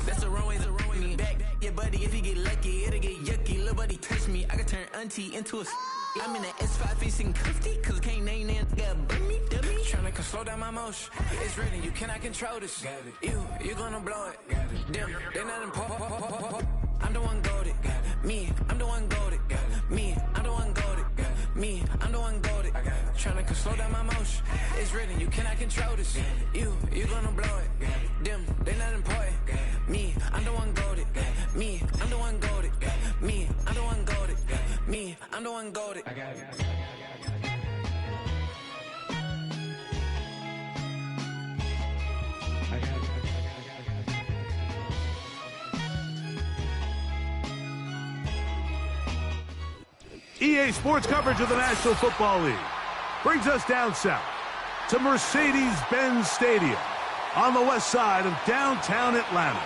That's the wrong way me back. Yeah, buddy, if you get lucky, it'll get yucky. Little buddy touch me, I can turn auntie into a. I'm in the S5 facing cuffy, cause I can't name that guy but me, dummy. Tryna slow down my motion. It's ready, you cannot control this. You gonna blow it. Them, they not important. I'm the one goated. Me, I'm the one goated. Me, I'm the one goated. Me, I'm the one goated. Tryna slow down my motion. It's written, you cannot control this. You gonna blow it. Them, they not important. Me, I'm the one goated. Me, I'm the one goated. Me, I'm the one goated. Me, I'm the one goated. I got it. EA Sports coverage of the National Football League brings us down south to Mercedes-Benz Stadium on the west side of downtown Atlanta.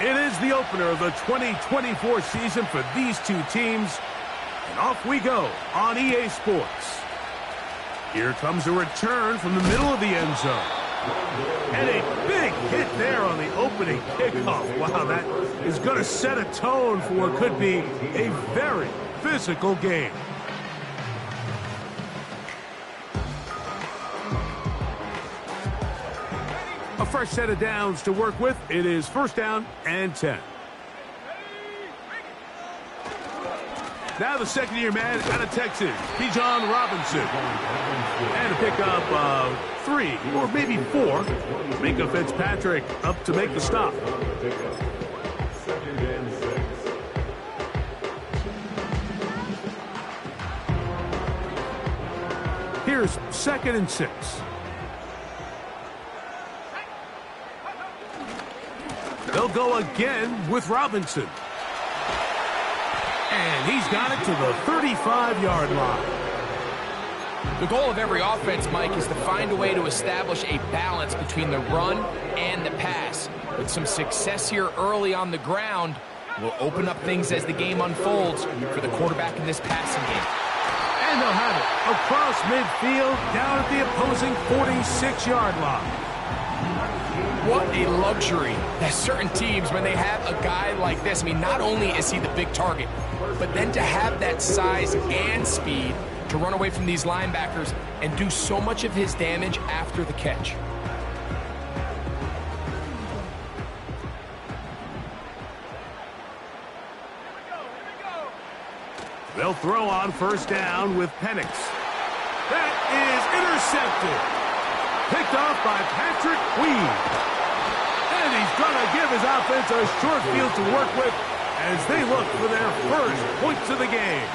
It is the opener of the 2024 season for these two teams. And off we go on EA Sports. Here comes a return from the middle of the end zone. And a big hit there on the opening kickoff. Wow, that is going to set a tone for what could be a very physical game. A fresh set of downs to work with. It is first down and 10. Now the second-year man out of Texas, Bijan Robinson. And a pickup of 3 or maybe 4. Minka Fitzpatrick up to make the stop. Here's 2nd and 6. They'll go again with Robinson. And he's got it to the 35-yard line. The goal of every offense, Mike, is to find a way to establish a balance between the run and the pass. With some success here early on the ground, will open up things as the game unfolds for the quarterback in this passing game. And they'll have it across midfield, down at the opposing 46-yard line. What a luxury that certain teams, when they have a guy like this, I mean, not only is he the big target, but then to have that size and speed to run away from these linebackers and do so much of his damage after the catch. They'll throw on first down with Penix. That is intercepted. Picked off by Patrick Queen. And he's going to give his offense a short field to work with as they look for their first points of the game.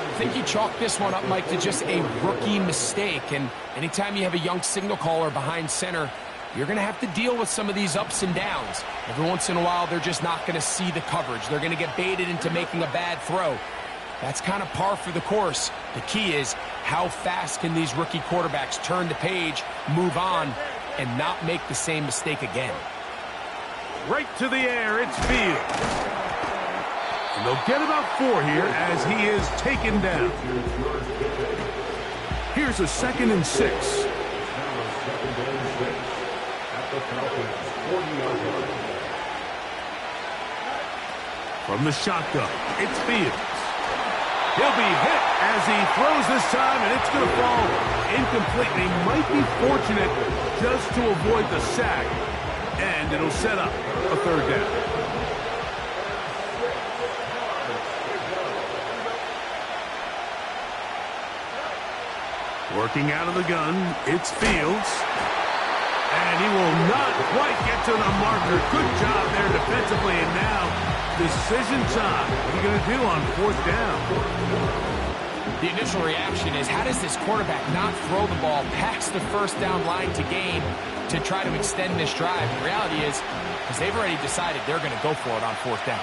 I think you chalk this one up, Mike, to just a rookie mistake. And anytime you have a young signal caller behind center, you're going to have to deal with some of these ups and downs. Every once in a while, they're just not going to see the coverage. They're going to get baited into making a bad throw. That's kind of par for the course. The key is how fast can these rookie quarterbacks turn the page, move on, and not make the same mistake again. Right to the air, it's Fields. And they'll get about 4 here as he is taken down. Here's a 2nd and 6. From the shotgun, it's Fields. He'll be hit as he throws this time, and it's going to fall incomplete. He might be fortunate just to avoid the sack, and it'll set up a 3rd down. Working out of the gun, it's Fields. And he will not quite get to the marker. Good job there defensively, and now decision time. What are you going to do on 4th down? The initial reaction is, how does this quarterback not throw the ball past the first down line to gain to try to extend this drive? The reality is, because they've already decided they're going to go for it on 4th down.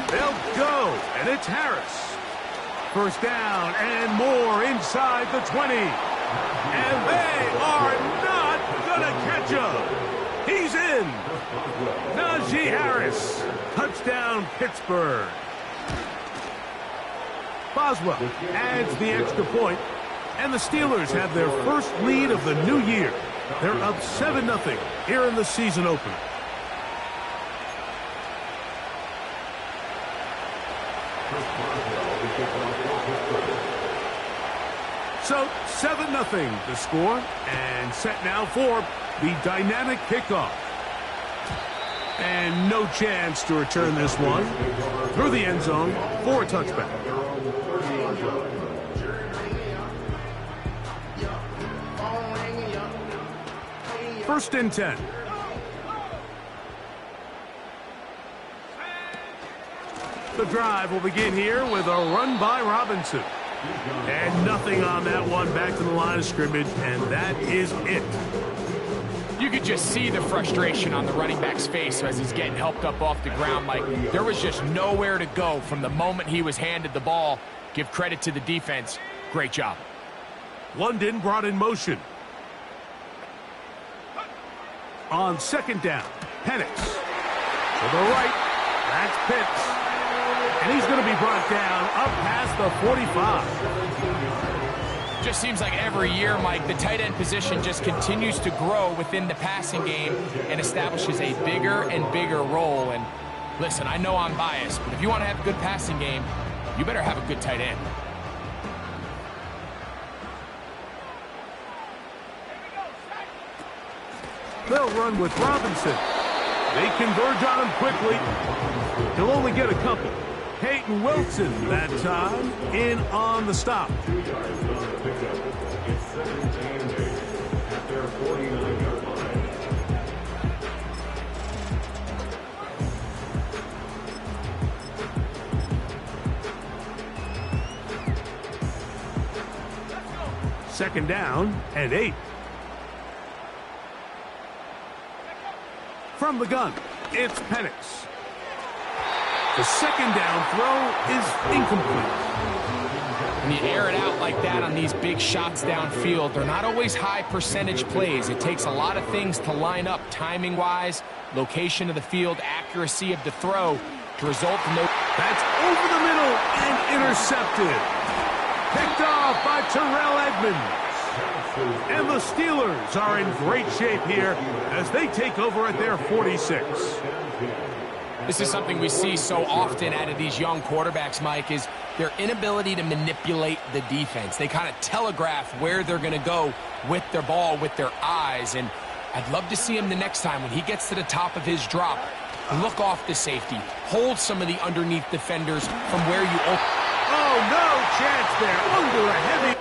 They'll go, and it's Harris. First down and more inside the 20. And they are not going to catch him. He's in. Najee Harris. Touchdown, Pittsburgh. Boswell adds the extra point, and the Steelers have their first lead of the new year. They're up 7-0 here in the season opener. So 7-0 the score, and set now for the dynamic kickoff. And no chance to return this one through the end zone for a touchback. First and 10. The drive will begin here with a run by Robinson. And nothing on that one, back to the line of scrimmage, and that is it. You could just see the frustration on the running back's face as he's getting helped up off the ground. Like, there was just nowhere to go from the moment he was handed the ball. Give credit to the defense. Great job. London brought in motion. On second down, Penix. To the right, that's Pitts. And he's going to be brought down up past the 45. Just seems like every year, Mike, the tight end position just continues to grow within the passing game and establishes a bigger and bigger role. And listen, I know I'm biased, but if you want to have a good passing game, you better have a good tight end. They'll run with Robinson. They converge on him quickly. He'll only get a couple. Peyton Wilson that time in on the stop. Second down and 8. From the gun, it's Penix. The second down throw is incomplete. When you air it out like that on these big shots downfield, they're not always high percentage plays. It takes a lot of things to line up timing-wise, location of the field, accuracy of the throw to result in those. That's over the middle and intercepted. Picked off by Terrell Edmonds. And the Steelers are in great shape here as they take over at their 46. This is something we see so often out of these young quarterbacks, Mike, is their inability to manipulate the defense. They kind of telegraph where they're going to go with their ball, with their eyes. And I'd love to see him the next time when he gets to the top of his drop, look off the safety, hold some of the underneath defenders from where you open. Oh, no chance there. Under a heavy...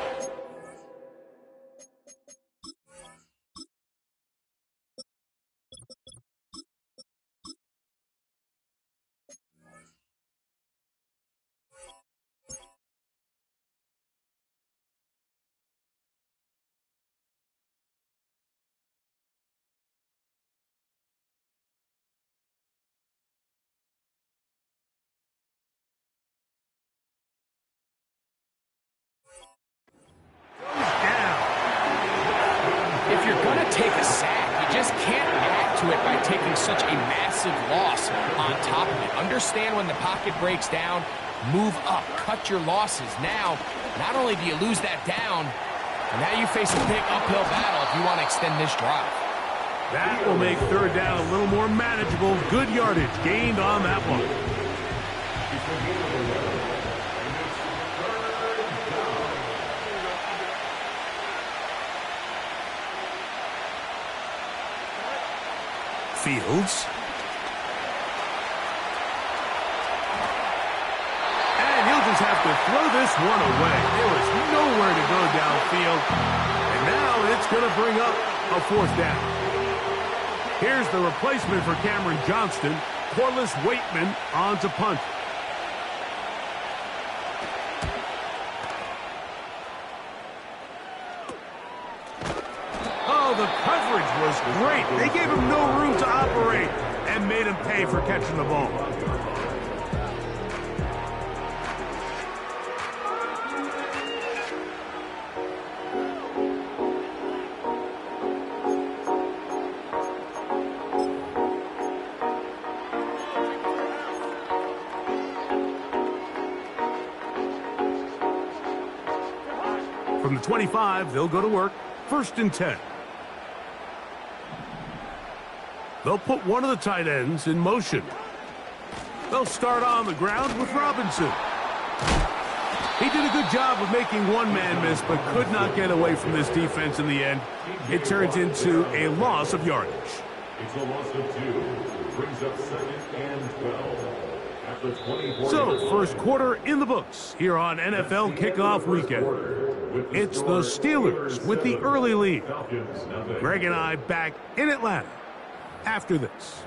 If you're going to take a sack, you just can't add to it by taking such a massive loss on top of it. Understand when the pocket breaks down, move up, cut your losses. Now, not only do you lose that down, but now you face a big uphill battle if you want to extend this drive. That will make third down a little more manageable. Good yardage gained on that one. Fields. And he'll just have to throw this one away. There was nowhere to go downfield. And now it's going to bring up a fourth down. Here's the replacement for Cameron Johnston. Corliss Waitman on to punt. Oh, the coverage was great. They gave him no room to operate and made him pay for catching the ball. 25, they'll go to work. 1st and 10. They'll put one of the tight ends in motion. They'll start on the ground with Robinson. He did a good job of making one man miss, but could not get away from this defense in the end. It turns into a loss of yardage. It's a loss of 2. Brings up 2nd and 12. At the 24. So, first quarter in the books here on NFL Kickoff Weekend. It's the Steelers with the early lead. Greg and I back in Atlanta after this.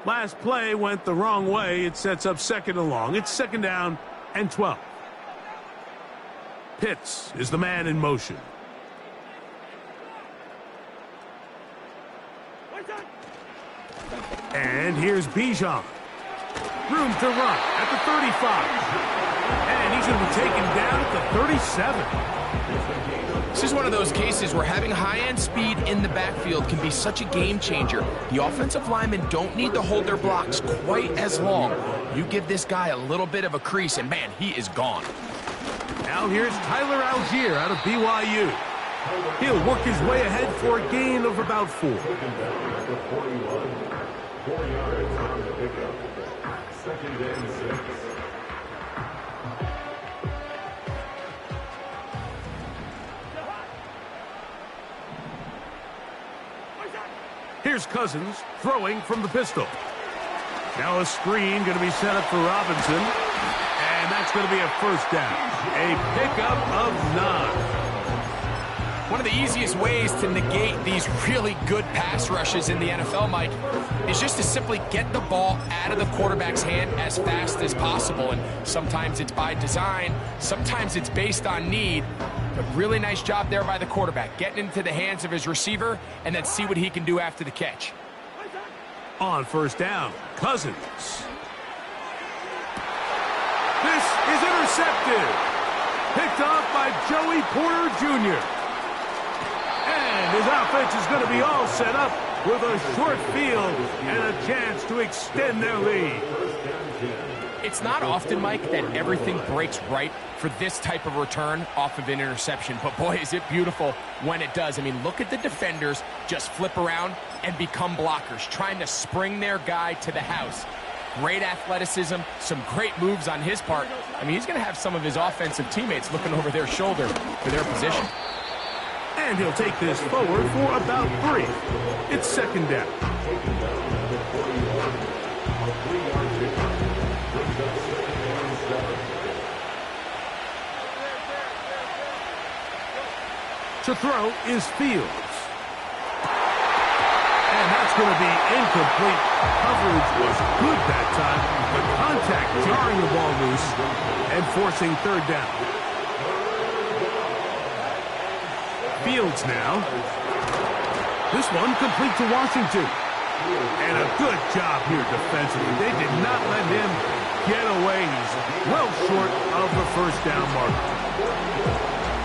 Last play went the wrong way. It sets up 2nd and long. It's 2nd down and 12. Pitts is the man in motion. And here's Bijan. Room to run at the 35. And he's going to be taken down at the 37. This is one of those cases where having high-end speed in the backfield can be such a game changer. The offensive linemen don't need to hold their blocks quite as long. You give this guy a little bit of a crease, and man, he is gone. Now here's Tyler Algier out of BYU. He'll work his way ahead for a gain of about 4. 4 yards on the pickup. 2nd and 6. Here's Cousins throwing from the pistol. Now a screen going to be set up for Robinson. And that's going to be a 1st down. A pickup of 9. One of the easiest ways to negate these really good pass rushes in the NFL, Mike, is just to simply get the ball out of the quarterback's hand as fast as possible. And sometimes it's by design, sometimes it's based on need. But really nice job there by the quarterback, getting into the hands of his receiver, and then see what he can do after the catch. On 1st down, Cousins. This is intercepted. Picked off by Joey Porter Jr. And his offense is going to be all set up with a short field and a chance to extend their lead. It's not often, Mike, that everything breaks right for this type of return off of an interception. But boy, is it beautiful when it does. I mean, look at the defenders just flip around and become blockers, trying to spring their guy to the house. Great athleticism, some great moves on his part. I mean, he's going to have some of his offensive teammates looking over their shoulder for their position. And he'll take this forward for about 3. It's 2nd down. To throw is Fields. And that's going to be incomplete. Coverage was good that time, but contact jarring the ball loose and forcing 3rd down. Fields now. This one complete to Washington. And a good job here defensively. They did not let him get away. He's well short of the 1st down marker.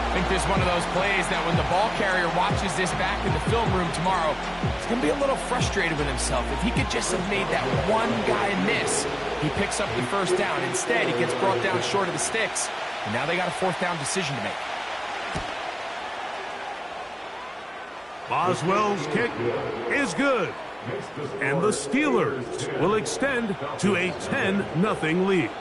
I think this is one of those plays that when the ball carrier watches this back in the film room tomorrow, he's going to be a little frustrated with himself. If he could just have made that one guy miss, he picks up the 1st down. Instead, he gets brought down short of the sticks, and now they got a 4th down decision to make. Boswell's kick is good. And the Steelers will extend to a 10-0 lead.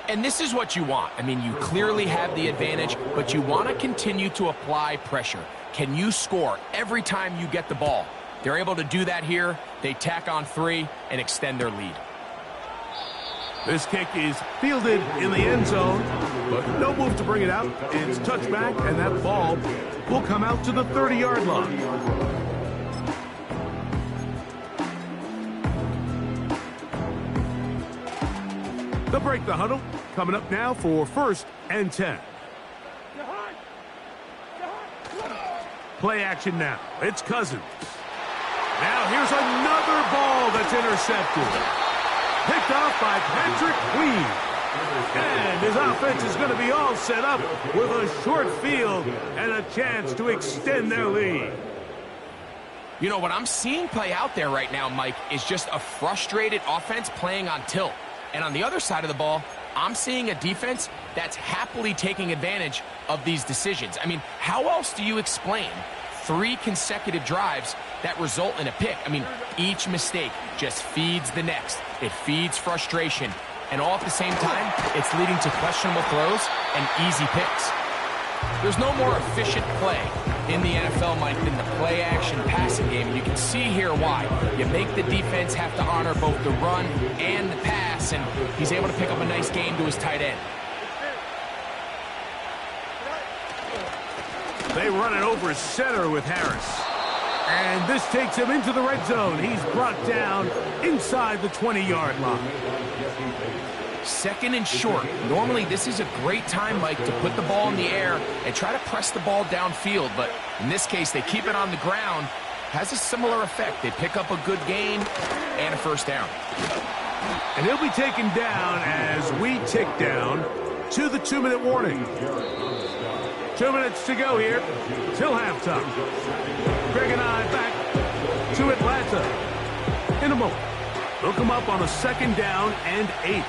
And this is what you want. I mean, you clearly have the advantage, but you want to continue to apply pressure. Can you score every time you get the ball? They're able to do that here. They tack on 3 and extend their lead. This kick is fielded in the end zone, but no move to bring it out. It's touchback, and that ball will come out to the 30-yard line. They'll break the huddle. Coming up now for 1st and 10. Play action now. It's Cousins. Now here's another ball that's intercepted. Picked off by Patrick Queen. And his offense is going to be all set up with a short field and a chance to extend their lead. You know, what I'm seeing play out there right now, Mike, is just a frustrated offense playing on tilt. And on the other side of the ball, I'm seeing a defense that's happily taking advantage of these decisions. I mean, how else do you explain 3 consecutive drives that result in a pick? I mean, each mistake just feeds the next. It feeds frustration. And all at the same time, it's leading to questionable throws and easy picks. There's no more efficient play in the NFL, Mike, than the play-action passing game. And you can see here why. You make the defense have to honor both the run and the pass, and he's able to pick up a nice game to his tight end. They run it over center with Harris. And this takes him into the red zone. He's brought down inside the 20-yard line. 2nd and short. Normally, this is a great time, Mike, to put the ball in the air and try to press the ball downfield. But in this case, they keep it on the ground. Has a similar effect. They pick up a good gain and a first down. And he'll be taken down as we tick down to the 2-minute warning. 2 minutes to go here till halftime. Greg and I back to Atlanta in a moment. They'll come up on a 2nd down and 8.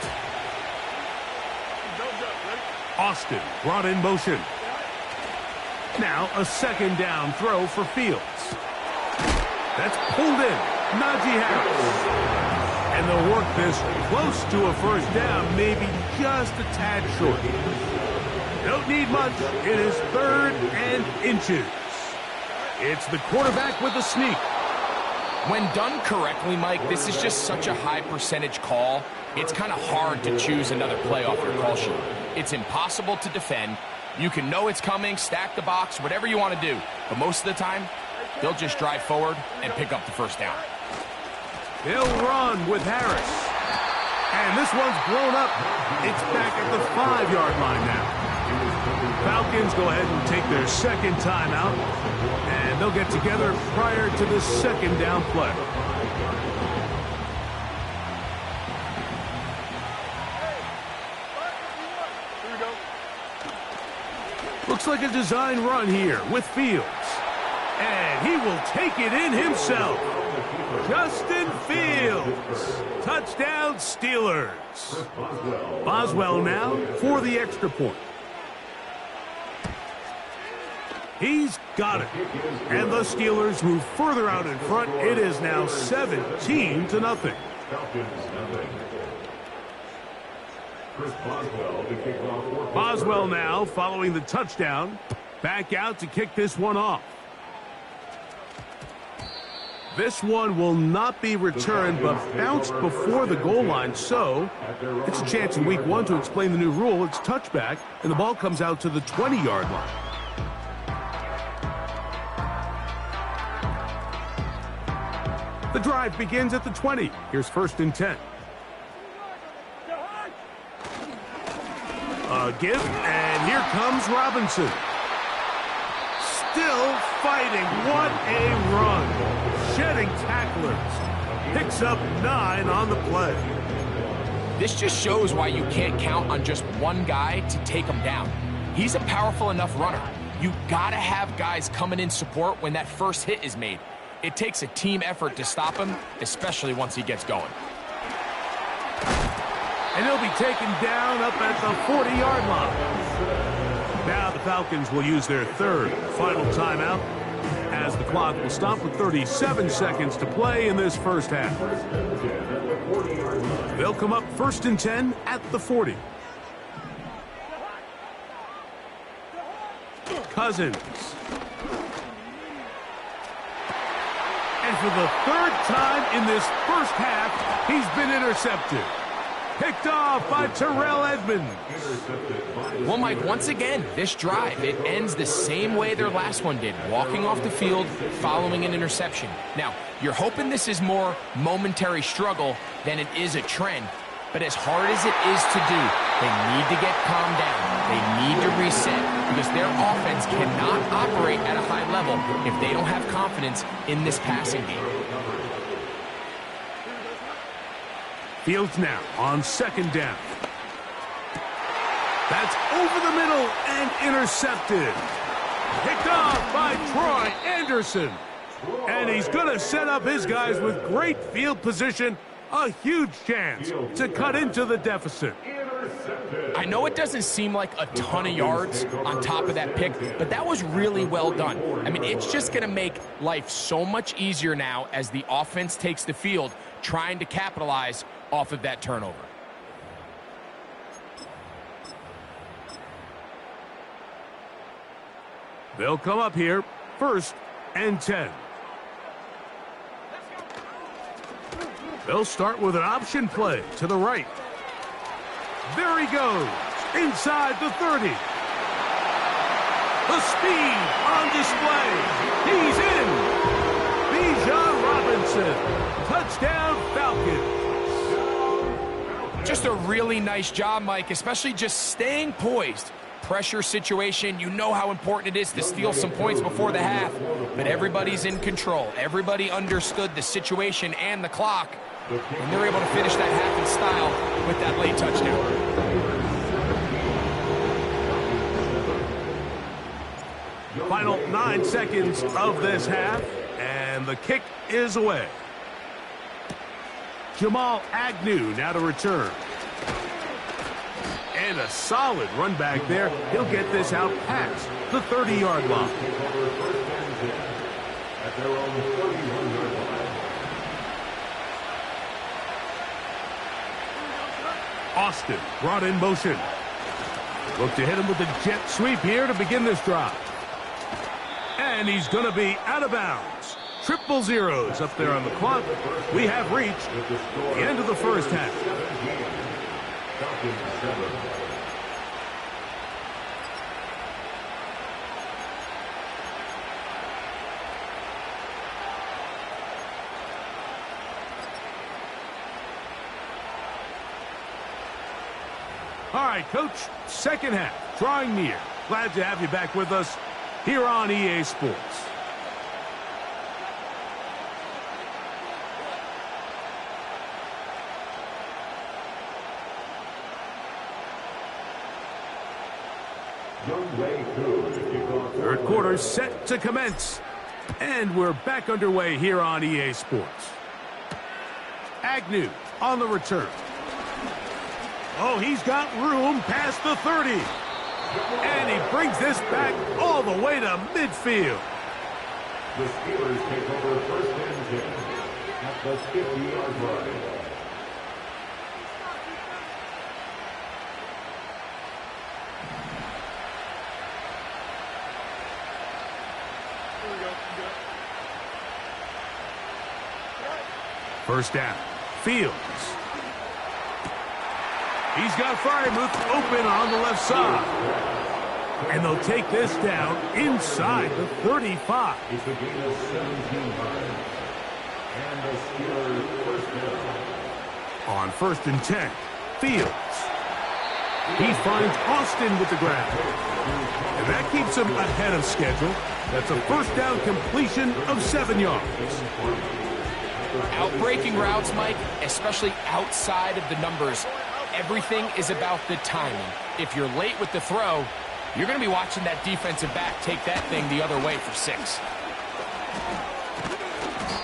Austin brought in motion. Now a 2nd down throw for Fields. That's pulled in. Najee Harris. And they'll work this close to a first down, maybe just a tad short. Don't need much. It is 3rd and inches. It's the quarterback with a sneak. When done correctly, Mike, this is just such a high percentage call. It's kind of hard to choose another play off your call sheet. It's impossible to defend. You can know it's coming, stack the box, whatever you want to do. But most of the time, they'll just drive forward and pick up the first down. They'll run with Harris. And this one's blown up. It's back at the 5-yard line now. Falcons go ahead and take their 2nd timeout. And they'll get together prior to the 2nd down play. Looks like a design run here with Fields. And he will take it in himself. Justin Fields. Touchdown, Steelers. Boswell now for the extra point. He's got it. And the Steelers move further out in front. It is now 17-0. Boswell now following the touchdown. Back out to kick this one off. This one will not be returned, but bounced before the goal line, so it's a chance in week 1 to explain the new rule. It's touchback, and the ball comes out to the 20-yard line. The drive begins at the 20. Here's 1st and 10. A give, and here comes Robinson. Still fighting. What a run. Shedding tacklers. Picks up 9 on the play. This just shows why you can't count on just one guy to take him down. He's a powerful enough runner. You gotta have guys coming in support when that first hit is made. It takes a team effort to stop him, especially once he gets going. And he'll be taken down up at the 40-yard line. Now the Falcons will use their 3rd final timeout as the clock will stop with 37 seconds to play in this first half. They'll come up 1st and 10 at the 40. Cousins. And for the 3rd time in this first half, he's been intercepted. Picked off by Terrell Edmonds. Well, Mike, once again, this drive, it ends the same way their last one did, walking off the field following an interception. Now, you're hoping this is more momentary struggle than it is a trend, but as hard as it is to do, they need to get calmed down. They need to reset because their offense cannot operate at a high level if they don't have confidence in this passing game. Fields now on 2nd down. That's over the middle and intercepted. Picked off by Troy Anderson. And he's going to set up his guys with great field position. A huge chance to cut into the deficit. I know it doesn't seem like a ton of yards on top of that pick, but that was really well done. I mean, it's just going to make life so much easier now as the offense takes the field, trying to capitalize off of that turnover. They'll come up here, 1st and 10. They'll start with an option play to the right. There he goes, inside the 30. The speed on display. He's in. Bijan Robinson. Touchdown, Falcons. Just a really nice job, Mike, especially just staying poised. Pressure situation, you know how important it is to steal some points before the half, but everybody's in control. Everybody understood the situation and the clock, and they're able to finish that half in style with that late touchdown. Final 9 seconds of this half, and the kick is away. Jamal Agnew now to return. And a solid run back there. He'll get this out past the 30-yard line. Austin brought in motion. Look to hit him with a jet sweep here to begin this drive. And he's going to be out of bounds. Triple zeros up there on the clock. We have reached the end of the first half. All right, Coach, second half, drawing near. Glad to have you back with us here on EA Sports. Third quarter set to commence. And we're back underway here on EA Sports. Agnew on the return. Oh, he's got room past the 30. And he brings this back all the way to midfield. The Steelers take over 1st and 10 at the 50-yard line. First down, Fields. He's got Freiermuth open on the left side. And they'll take this down inside the 35. It's a gain of 17 yards. And the Steelers first down. On 1st and 10, Fields. He finds Austin with the grab. And that keeps him ahead of schedule. That's a first down completion of 7 yards. Outbreaking routes, Mike, especially outside of the numbers, everything is about the timing. If you're late with the throw, you're going to be watching that defensive back take that thing the other way for 6.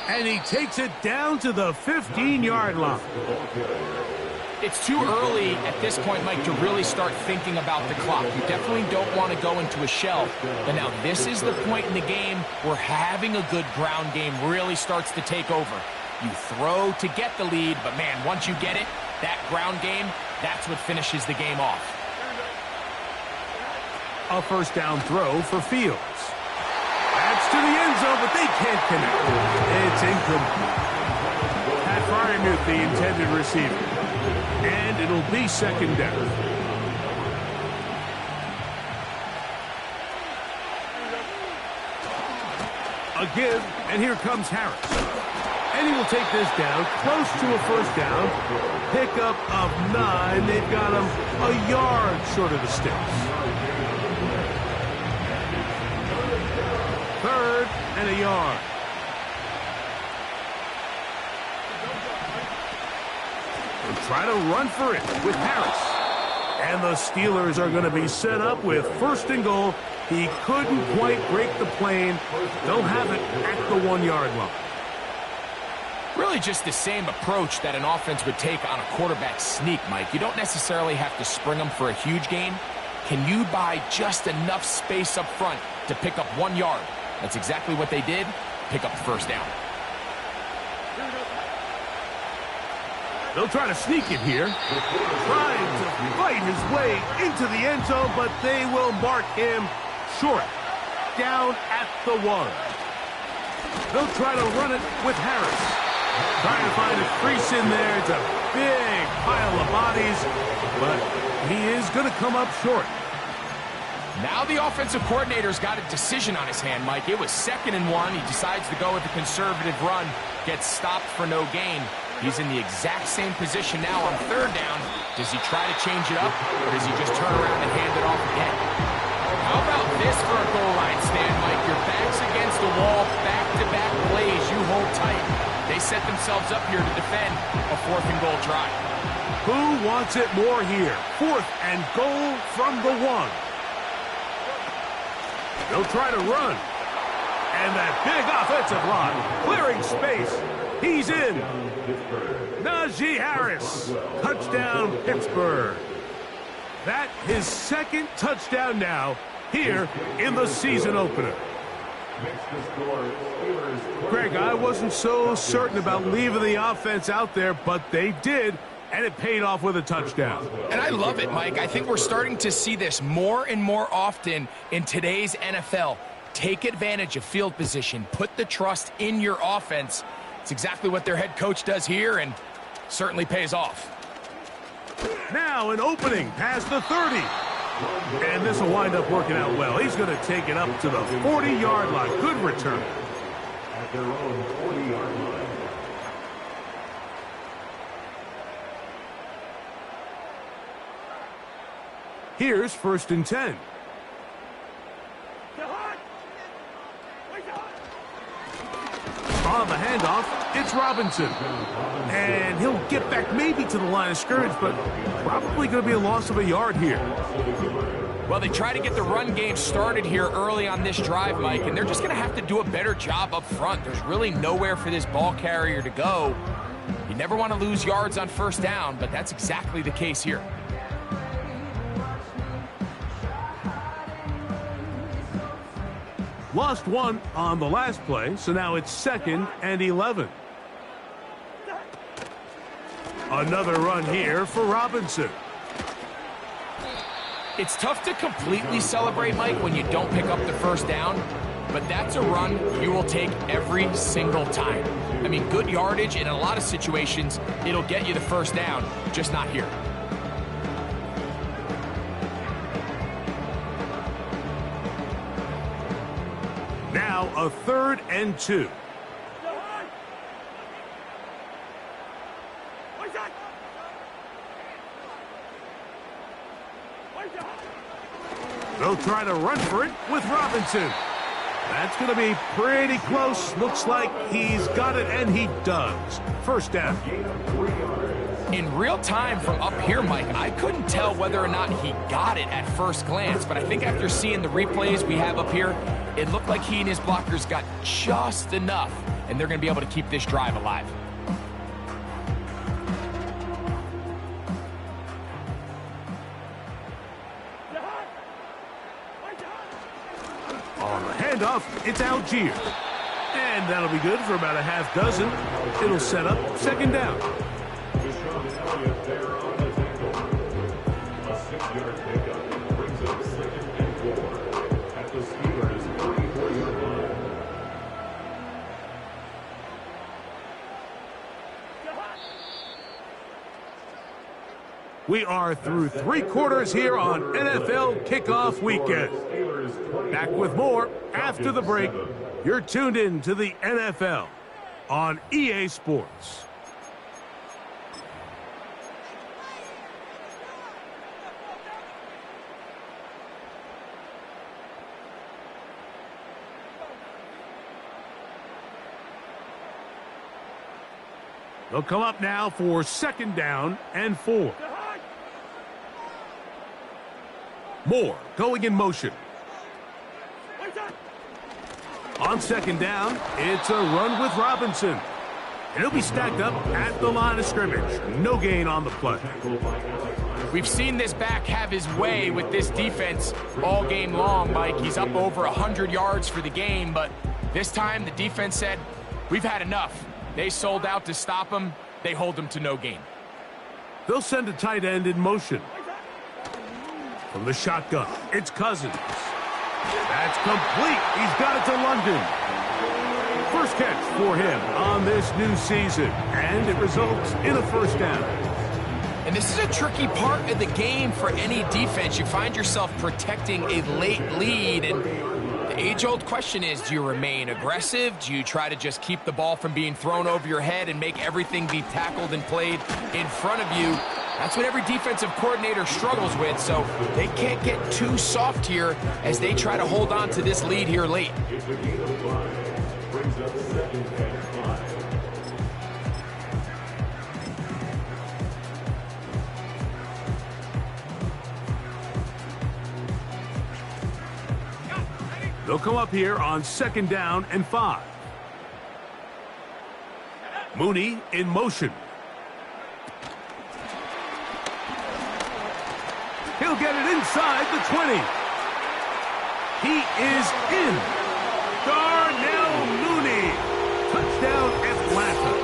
And he takes it down to the 15-yard line. It's too early at this point, Mike, to really start thinking about the clock. You definitely don't want to go into a shell. But now this is the point in the game where having a good ground game really starts to take over. You throw to get the lead, but man, once you get it, that ground game, that's what finishes the game off. A first down throw for Fields. That's to the end zone, but they can't connect. It's incomplete. Pat Freiermuth, the intended receiver. And it'll be 2nd down. A give, and here comes Harris. And he will take this down, close to a first down. Pickup of 9. They've got him a yard short of the sticks. 3rd and a yard. They'll try to run for it with Harris. And the Steelers are going to be set up with first and goal. He couldn't quite break the plane. They'll have it at the 1-yard line. Really just the same approach that an offense would take on a quarterback sneak, Mike. You don't necessarily have to spring them for a huge gain. Can you buy just enough space up front to pick up 1 yard? That's exactly what they did. Pick up the first down. They'll try to sneak it here. Trying to fight his way into the end zone, but they will mark him short. Down at the 1. They'll try to run it with Harris. Trying to find a crease in there. It's a big pile of bodies, but he is going to come up short. Now the offensive coordinator's got a decision on his hand, Mike. It was 2nd and 1. He decides to go with a conservative run. Gets stopped for no gain. He's in the exact same position now on 3rd down. Does he try to change it up, or does he just turn around and hand it off again? How about this for a goal line stand, Mike? Your back's against the wall, back-to-back plays, you hold tight. They set themselves up here to defend a 4th and goal try. Who wants it more here? 4th and goal from the 1. They'll try to run. And that big offensive line, clearing space. He's in. Najee Harris. Touchdown, Pittsburgh. That his 2nd touchdown now here in the season opener. Greg, I wasn't so certain about leaving the offense out there, but they did, and it paid off with a touchdown. And I love it, Mike. I think we're starting to see this more and more often in today's NFL. Take advantage of field position. Put the trust in your offense. It's exactly what their head coach does here, and certainly pays off. Now an opening past the 30. And this will wind up working out well. He's going to take it up to the 40-yard line. Good return. At their own 40-yard line. Here's 1st and 10. On the handoff, it's Robinson. And he'll get back maybe to the line of scrimmage, but probably going to be a loss of a yard here. Well, they try to get the run game started here early on this drive, Mike, and they're just going to have to do a better job up front. There's really nowhere for this ball carrier to go. You never want to lose yards on 1st down, but that's exactly the case here. Lost 1 on the last play, so now it's 2nd and 11. Another run here for Robinson. It's tough to completely celebrate, Mike, when you don't pick up the 1st down, but that's a run you will take every single time. I mean, good yardage, and in a lot of situations, it'll get you the 1st down, just not here. Now a 3rd and 2. They'll try to run for it with Robinson. That's going to be pretty close. Looks like he's got it, and he does. 1st down. In real time from up here, Mike, I couldn't tell whether or not he got it at first glance, but I think after seeing the replays we have up here, it looked like he and his blockers got just enough, and they're going to be able to keep this drive alive. On the handoff, it's Algier. And that'll be good for about a half dozen. It'll set up 2nd down. We are through 3 quarters here on NFL Kickoff Weekend. Back with more after the break. You're tuned in to the NFL on EA Sports. They'll come up now for 2nd down and 4. Moore going in motion. On second down, it's a run with Robinson. And he'll be stacked up at the line of scrimmage. No gain on the play. We've seen this back have his way with this defense all game long, Mike. He's up over 100 yards for the game, but this time the defense said, we've had enough. They sold out to stop him. They hold him to no gain. They'll send a tight end in motion. From the shotgun, it's Cousins. That's complete. He's got it to London. First catch for him on this new season, and it results in a first down. And this is a tricky part of the game for any defense. You find yourself protecting a late lead, and the age-old question is, do you remain aggressive? Do you try to just keep the ball from being thrown over your head and make everything be tackled and played in front of you? That's what every defensive coordinator struggles with, so they can't get too soft here as they try to hold on to this lead here late. They'll come up here on second down and 5. Mooney in motion. He'll get it inside the 20. He is in. Darnell Mooney. Touchdown, Atlanta.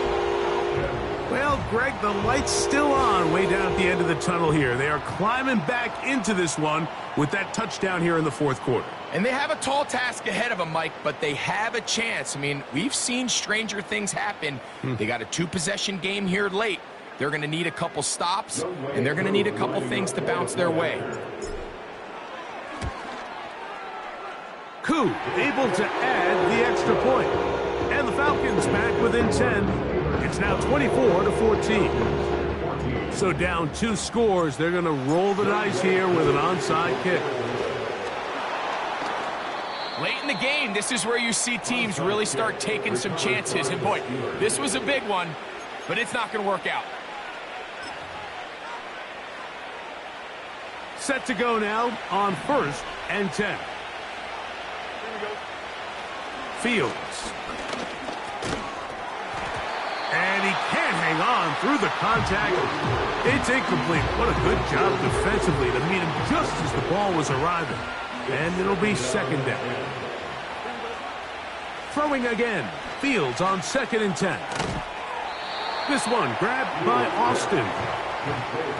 Well, Greg, the light's still on way down at the end of the tunnel here. They are climbing back into this one with that touchdown here in the fourth quarter. And they have a tall task ahead of them, Mike, but they have a chance. I mean, we've seen stranger things happen. They got a 2-possession game here late. They're going to need a couple stops, and they're going to need a couple things to bounce their way. Koo able to add the extra point. And the Falcons back within 10. It's now 24-14. So down 2 scores, they're going to roll the dice here with an onside kick. Late in the game, this is where you see teams really start taking some chances. And boy, this was a big one, but it's not going to work out. Set to go now on first and 10. Fields. And he can't hang on through the contact. It's incomplete. What a good job defensively to meet him just as the ball was arriving. And it'll be second down. Throwing again. Fields on second and 10. This one grabbed by Austin.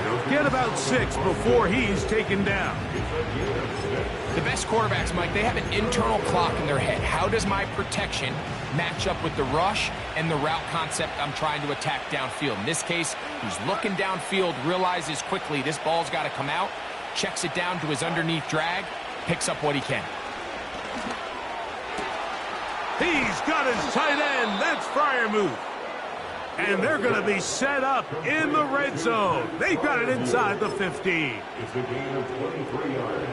He'll get about 6 before he's taken down. The best quarterbacks, Mike, they have an internal clock in their head. How does my protection match up with the rush and the route concept I'm trying to attack downfield? In this case, he's looking downfield, realizes quickly this ball's got to come out, checks it down to his underneath drag, picks up what he can. He's got his tight end. That's Freiermuth. And they're going to be set up in the red zone. They've got it inside the 15.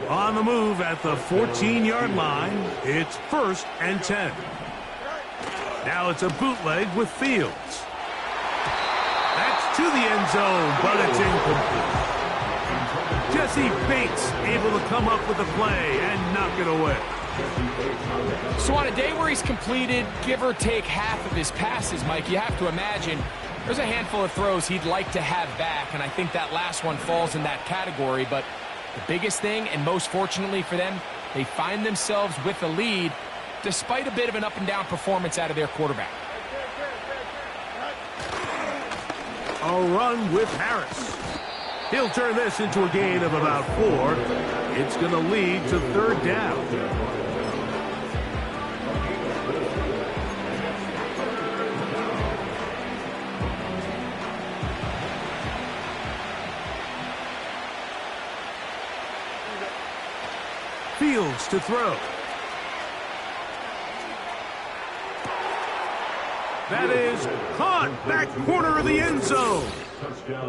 On the move at the 14-yard line, it's first and 10. Now it's a bootleg with Fields. That's to the end zone, but it's incomplete. Jesse Bates able to come up with the play and knock it away. So on a day where he's completed, give or take half of his passes, Mike, you have to imagine there's a handful of throws he'd like to have back, and I think that last one falls in that category. But the biggest thing, and most fortunately for them, they find themselves with a lead despite a bit of an up-and-down performance out of their quarterback. A run with Harris. He'll turn this into a gain of about 4. It's going to lead to third down. Fields to throw. That is caught back corner of the end zone.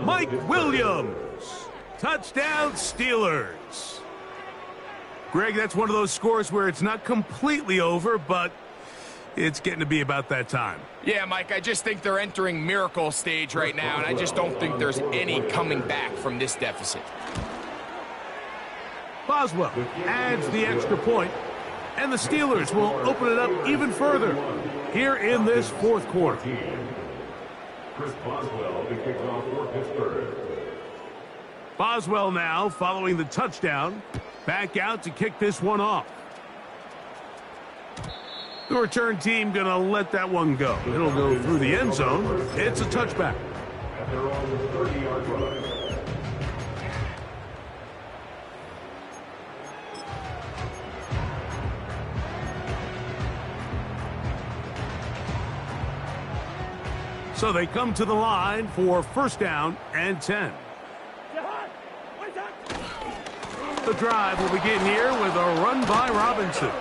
Mike Williams. Touchdown Steelers. Greg, that's one of those scores where it's not completely over, but it's getting to be about that time. Yeah, Mike, I just think they're entering miracle stage right now, and I just don't think there's any coming back from this deficit. Boswell adds the extra point, and the Steelers will open it up even further here in this fourth quarter. Chris Boswell to kick off for Pittsburgh. Boswell now following the touchdown, back out to kick this one off. The return team going to let that one go. It'll go through the end zone. It's a touchback. At their own 30-yard line. So they come to the line for first down and 10. The drive will begin here with a run by Robinson.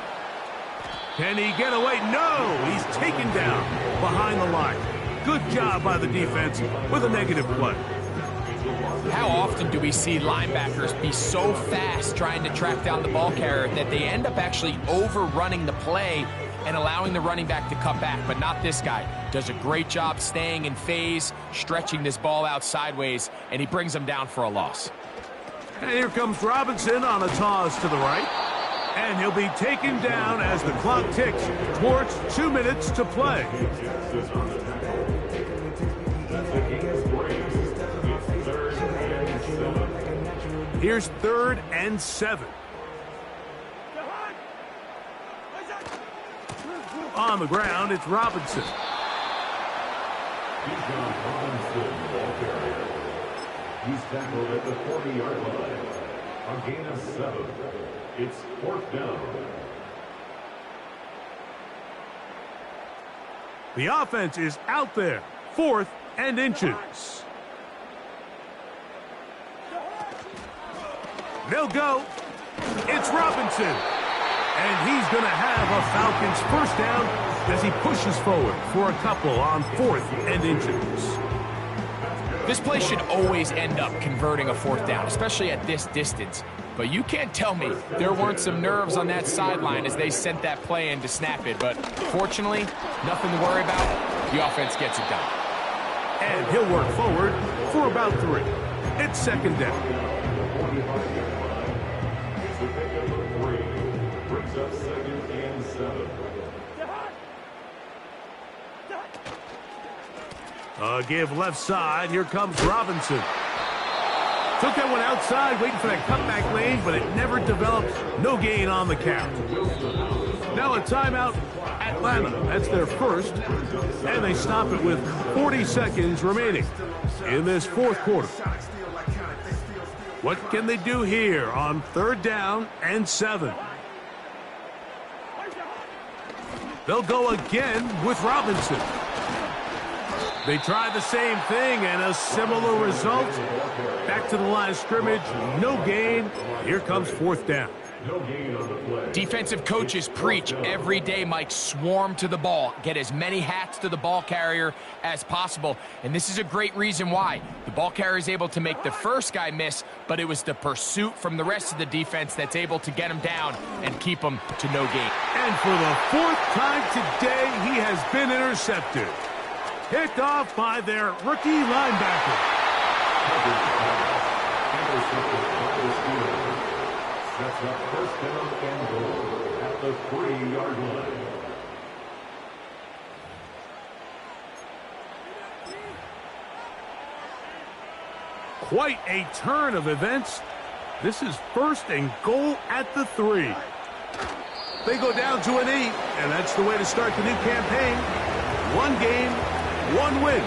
Can he get away? No! He's taken down behind the line. Good job by the defense with a negative play. How often do we see linebackers be so fast trying to track down the ball carrier that they end up actually overrunning the play and allowing the running back to cut back? But not this guy. Does a great job staying in phase, stretching this ball out sideways, and he brings them down for a loss. And here comes Robinson on a toss to the right. And he'll be taken down as the clock ticks towards 2 minutes to play. Here's 3rd and 7. On the ground, it's Robinson. He's tackled at the 40-yard line. A gain of 7. It's 4th down. The offense is out there. 4th and inches. They'll go. It's Robinson. And he's going to have a Falcons first down as he pushes forward for a couple on 4th and inches. This play should always end up converting a 4th down, especially at this distance. But you can't tell me there weren't some nerves on that sideline as they sent that play in to snap it. But fortunately, nothing to worry about. The offense gets it done. And he'll work forward for about 3. It's 2nd down. Brings up 2nd and 7. Give left side. Here comes Robinson. Took that one outside, waiting for that cutback lane, but it never developed. No gain on the count. Now a timeout, Atlanta. That's their first, and they stop it with 40 seconds remaining in this fourth quarter. What can they do here on 3rd down and 7? They'll go again with Robinson. They tried the same thing and a similar result. Back to the line of scrimmage, no gain. Here comes 4th down. No gain on the play. Defensive coaches preach every day, Mike, swarm to the ball. Get as many hats to the ball carrier as possible. And this is a great reason why. The ball carrier is able to make the first guy miss, but it was the pursuit from the rest of the defense that's able to get him down and keep him to no gain. And for the 4th time today, he has been intercepted. Picked off by their rookie linebacker. Sets up 1st down and goal at the 3-yard line. Quite a turn of events. This is 1st and goal at the 3. They go down to an 8, and that's the way to start the new campaign. 1 game, 1 win.